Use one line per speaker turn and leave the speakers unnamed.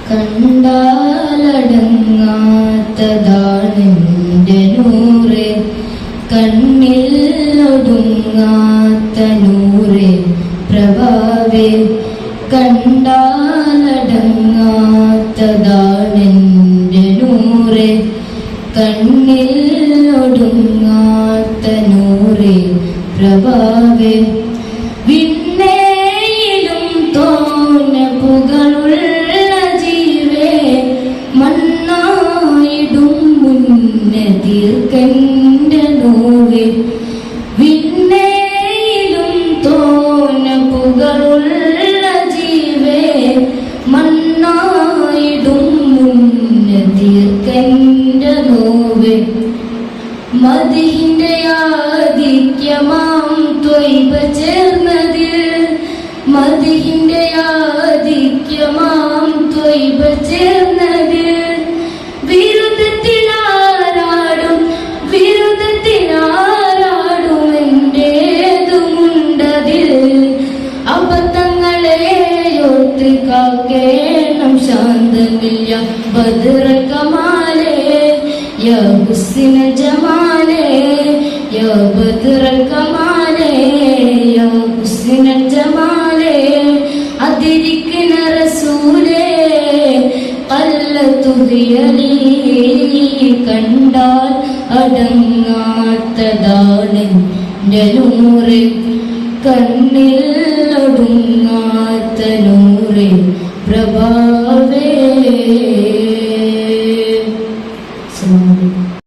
കണ്ടാലടങ്ങാത്തതാണെൻ്റെ നൂറ്, കണ്ണിൽ ഒടുങ്ങാത്ത നൂറ് പ്രഭാവേ. കണ്ടാലടങ്ങാത്തതാണെൻ്റെ നൂറ്, കണ്ണിൽ ഒടുങ്ങാത്ത നൂറ് പ്രഭാവേ. വിണ്ണേയിലും തോന്ന പുകളുള്ള ജീവേ, മണ്ണായിടും മുന്നെ തീർക്കൻ്റെ നോവേ. വിണ്ണേയിലും തോന്ന പുകളുള്ള ജീവേ, മണ്ണായിടും മുന്നെ തീർക്കൻ്റെ നോവേ. മദിഹിന്റെ ആദിത്യമാം ത്വയ്ബ ചേർന്നതിൽ, മദിഹിന്റെ ആദിത്യമാം ത്വയ്ബ ചേർന്നതിൽ, വിരുദ്ധത്തിനാരാടും വിരുദ്ധത്തിനാരാടും എൻ്റേതുമുണ്ടതിൽ. അബദ്ധങ്ങളെ ഓർത്ത് കാക്കേണം ശാന്തമില്ല ബദർ കമാലേ. യാ ഹുസ്ന ജമാലേ, യാ ബദർ കമാലേ, യാ ഹുസ്ന ജമാലേ. അതിരിക്കുന്ന റസൂലേ ഖല്ലതുദിയലി, കണ്ടാൽ അടങ്ങാത്തതാണെൻ്റെ നൂറ്, കണ്ണിൽ ഒടുങ്ങാത്ത നൂറ് പ്രഭാവേ.